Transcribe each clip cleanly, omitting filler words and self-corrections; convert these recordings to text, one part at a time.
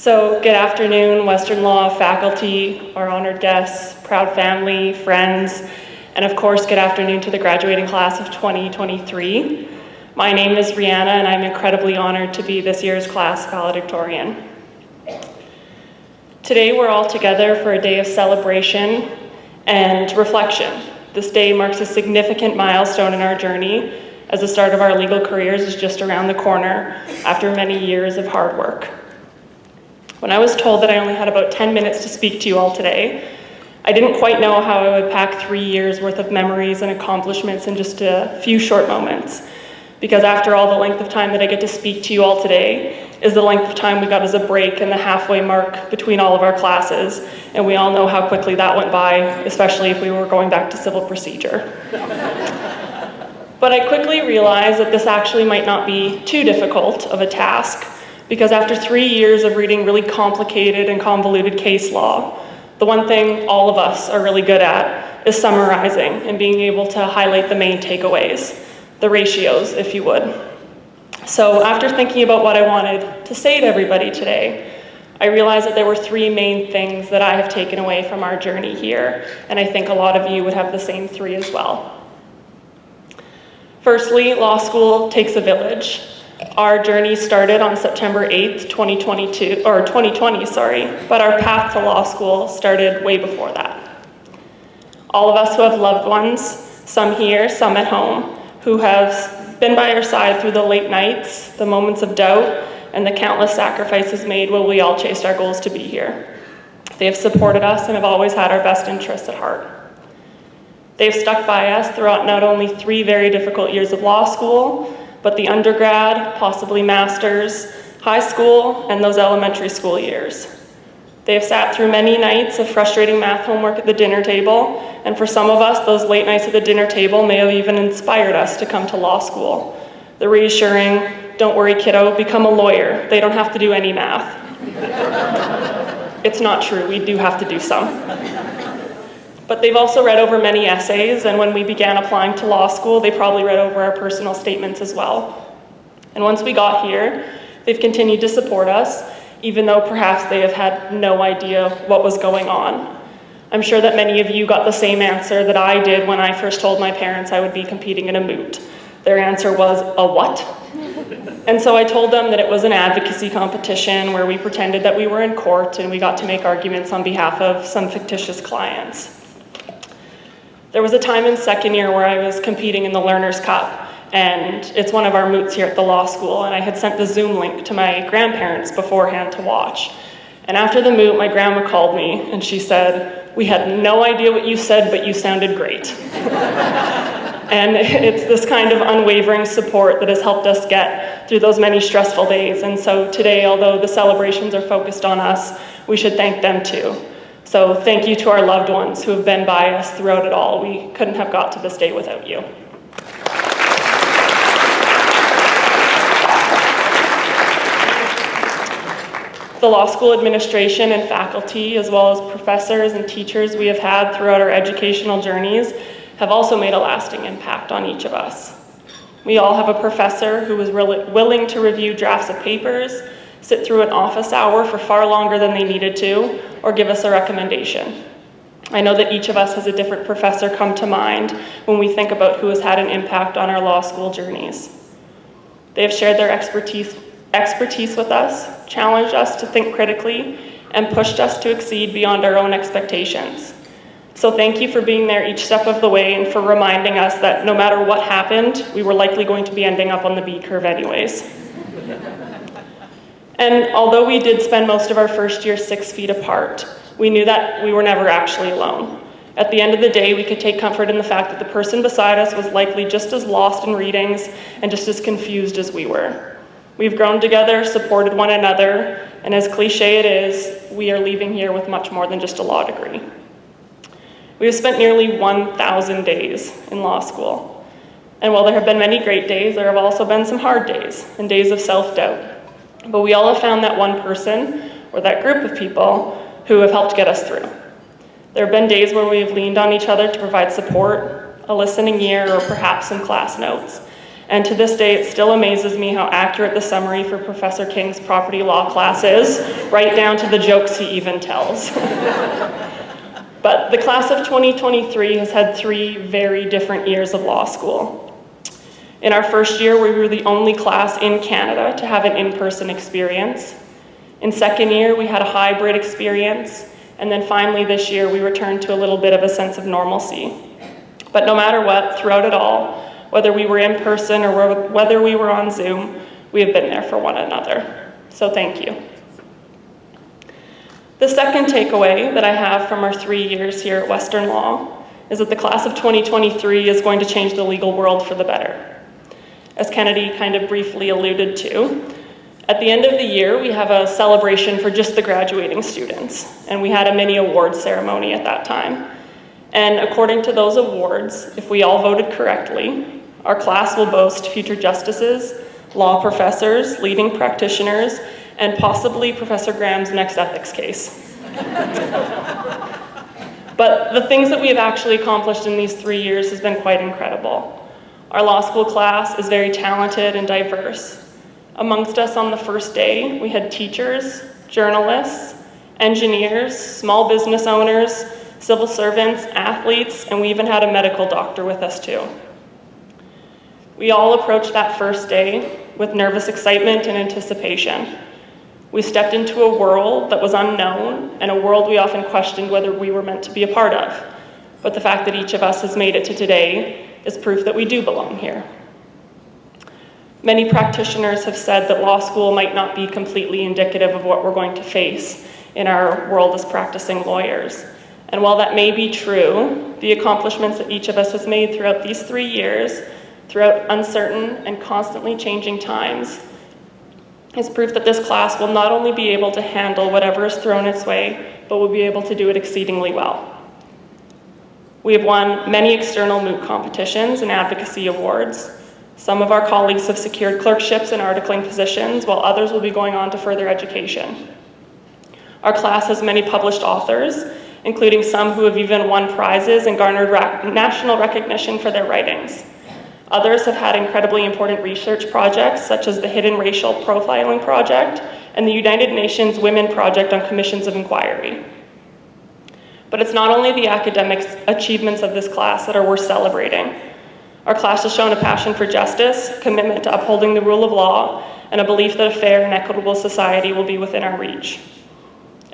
So good afternoon, Western Law faculty, our honored guests, proud family, friends, and of course, good afternoon to the graduating class of 2023. My name is Rheanna, and I'm incredibly honored to be this year's class valedictorian. Today, we're all together for a day of celebration and reflection. This day marks a significant milestone in our journey, as the start of our legal careers is just around the corner after many years of hard work. When I was told that I only had about 10 minutes to speak to you all today, I didn't quite know how I would pack 3 years worth of memories and accomplishments in just a few short moments. Because after all, the length of time that I get to speak to you all today is the length of time we got as a break and the halfway mark between all of our classes. And we all know how quickly that went by, especially if we were going back to civil procedure. But I quickly realized that this actually might not be too difficult of a task, because after 3 years of reading really complicated and convoluted case law, the one thing all of us are really good at is summarizing and being able to highlight the main takeaways, the ratios, if you would. So after thinking about what I wanted to say to everybody today, I realized that there were 3 main things that I have taken away from our journey here, and I think a lot of you would have the same 3 as well. Firstly, law school takes a village. Our journey started on September 8th, 2020, but our path to law school started way before that. All of us who have loved ones, some here, some at home, who have been by our side through the late nights, the moments of doubt, and the countless sacrifices made while we all chased our goals to be here. They have supported us and have always had our best interests at heart. They've stuck by us throughout not only 3 very difficult years of law school, but the undergrad, possibly master's, high school, and those elementary school years. They have sat through many nights of frustrating math homework at the dinner table, and for some of us, those late nights at the dinner table may have even inspired us to come to law school. The reassuring, "Don't worry, kiddo, become a lawyer. They don't have to do any math." It's not true, we do have to do some. But they've also read over many essays, and when we began applying to law school, they probably read over our personal statements as well. And once we got here, they've continued to support us, even though perhaps they have had no idea what was going on. I'm sure that many of you got the same answer that I did when I first told my parents I would be competing in a moot. Their answer was, "A what?" And so I told them that it was an advocacy competition where we pretended that we were in court and we got to make arguments on behalf of some fictitious clients. There was a time in second year where I was competing in the Learner's Cup, and it's one of our moots here at the law school, and I had sent the Zoom link to my grandparents beforehand to watch. And after the moot, my grandma called me, and she said, "We had no idea what you said, but you sounded great." And it's this kind of unwavering support that has helped us get through those many stressful days. And so today, although the celebrations are focused on us, we should thank them too. So thank you to our loved ones who have been by us throughout it all. We couldn't have got to this day without you. The law school administration and faculty, as well as professors and teachers we have had throughout our educational journeys, have also made a lasting impact on each of us. We all have a professor who was willing to review drafts of papers, sit through an office hour for far longer than they needed to, or give us a recommendation. I know that each of us has a different professor come to mind when we think about who has had an impact on our law school journeys. They have shared their expertise with us, challenged us to think critically, and pushed us to exceed beyond our own expectations. So thank you for being there each step of the way and for reminding us that no matter what happened, we were likely going to be ending up on the B curve anyways. And although we did spend most of our first year 6 feet apart, we knew that we were never actually alone. At the end of the day, we could take comfort in the fact that the person beside us was likely just as lost in readings and just as confused as we were. We've grown together, supported one another, and as cliche it is, we are leaving here with much more than just a law degree. We have spent nearly 1,000 days in law school. And while there have been many great days, there have also been some hard days and days of self-doubt. But we all have found that one person or that group of people who have helped get us through. There have been days where we have leaned on each other to provide support, a listening ear, or perhaps some class notes. And to this day, it still amazes me how accurate the summary for Professor King's property law class is, right down to the jokes he even tells. But the class of 2023 has had 3 very different years of law school. In our first year, we were the only class in Canada to have an in-person experience. In second year, we had a hybrid experience. And then finally this year, we returned to a little bit of a sense of normalcy. But no matter what, throughout it all, whether we were in person or whether we were on Zoom, we have been there for one another. So thank you. The second takeaway that I have from our 3 years here at Western Law is that the class of 2023 is going to change the legal world for the better. As Kennedy kind of briefly alluded to, at the end of the year, we have a celebration for just the graduating students, and we had a mini awards ceremony at that time. And according to those awards, if we all voted correctly, our class will boast future justices, law professors, leading practitioners, and possibly Professor Graham's next ethics case. But the things that we have actually accomplished in these 3 years has been quite incredible. Our law school class is very talented and diverse. Amongst us on the first day, we had teachers, journalists, engineers, small business owners, civil servants, athletes, and we even had a medical doctor with us too. We all approached that first day with nervous excitement and anticipation. We stepped into a world that was unknown and a world we often questioned whether we were meant to be a part of. But the fact that each of us has made it to today is proof that we do belong here. Many practitioners have said that law school might not be completely indicative of what we're going to face in our world as practicing lawyers. And while that may be true, the accomplishments that each of us has made throughout these 3 years, throughout uncertain and constantly changing times, is proof that this class will not only be able to handle whatever is thrown its way, but will be able to do it exceedingly well. We have won many external moot competitions and advocacy awards. Some of our colleagues have secured clerkships and articling positions, while others will be going on to further education. Our class has many published authors, including some who have even won prizes and garnered national recognition for their writings. Others have had incredibly important research projects, such as the Hidden Racial Profiling Project and the United Nations Women Project on Commissions of Inquiry. But it's not only the academic achievements of this class that are worth celebrating. Our class has shown a passion for justice, commitment to upholding the rule of law, and a belief that a fair and equitable society will be within our reach.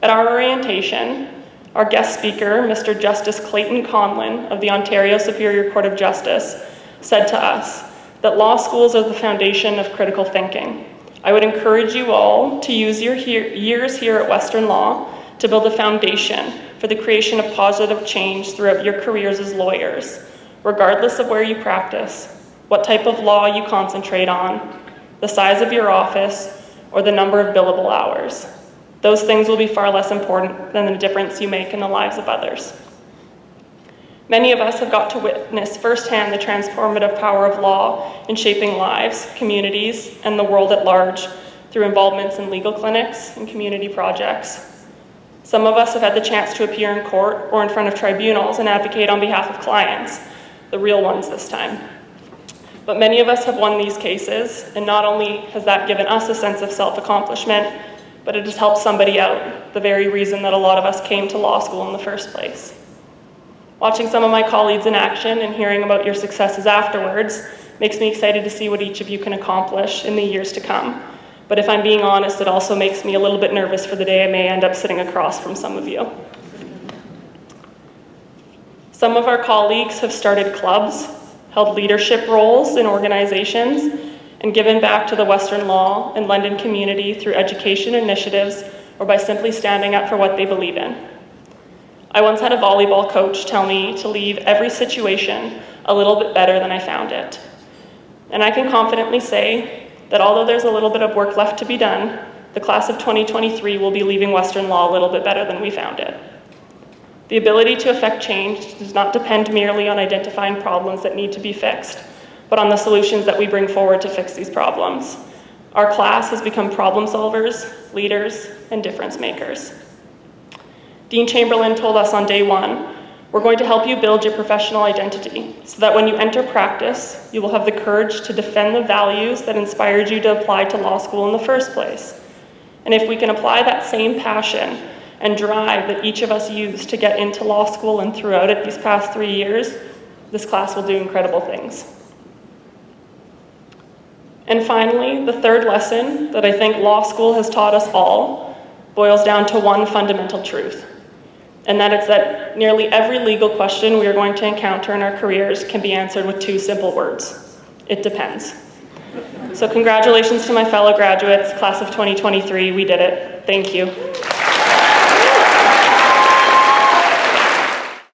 At our orientation, our guest speaker, Mr. Justice Clayton Conlon of the Ontario Superior Court of Justice, said to us that law schools are the foundation of critical thinking. I would encourage you all to use your years here at Western Law to build a foundation for the creation of positive change throughout your careers as lawyers, regardless of where you practice, what type of law you concentrate on, the size of your office, or the number of billable hours. Those things will be far less important than the difference you make in the lives of others. Many of us have got to witness firsthand the transformative power of law in shaping lives, communities, and the world at large through involvements in legal clinics and community projects. Some of us have had the chance to appear in court or in front of tribunals and advocate on behalf of clients, the real ones this time. But many of us have won these cases, and not only has that given us a sense of self-accomplishment, but it has helped somebody out, the very reason that a lot of us came to law school in the first place. Watching some of my colleagues in action and hearing about your successes afterwards makes me excited to see what each of you can accomplish in the years to come. But if I'm being honest, it also makes me a little bit nervous for the day I may end up sitting across from some of you. Some of our colleagues have started clubs, held leadership roles in organizations, and given back to the Western Law and London community through education initiatives or by simply standing up for what they believe in. I once had a volleyball coach tell me to leave every situation a little bit better than I found it. And I can confidently say that although there's a little bit of work left to be done, the class of 2023 will be leaving Western Law a little bit better than we found it. The ability to affect change does not depend merely on identifying problems that need to be fixed, but on the solutions that we bring forward to fix these problems. Our class has become problem solvers, leaders, and difference makers. Dean Chamberlain told us on day one, We're going to help you build your professional identity so that when you enter practice, you will have the courage to defend the values that inspired you to apply to law school in the first place. And if we can apply that same passion and drive that each of us used to get into law school and throughout it these past 3 years, this class will do incredible things. And finally, the third lesson that I think law school has taught us all boils down to one fundamental truth. And that is that nearly every legal question we are going to encounter in our careers can be answered with 2 simple words: it depends. So congratulations to my fellow graduates, class of 2023, we did it. Thank you.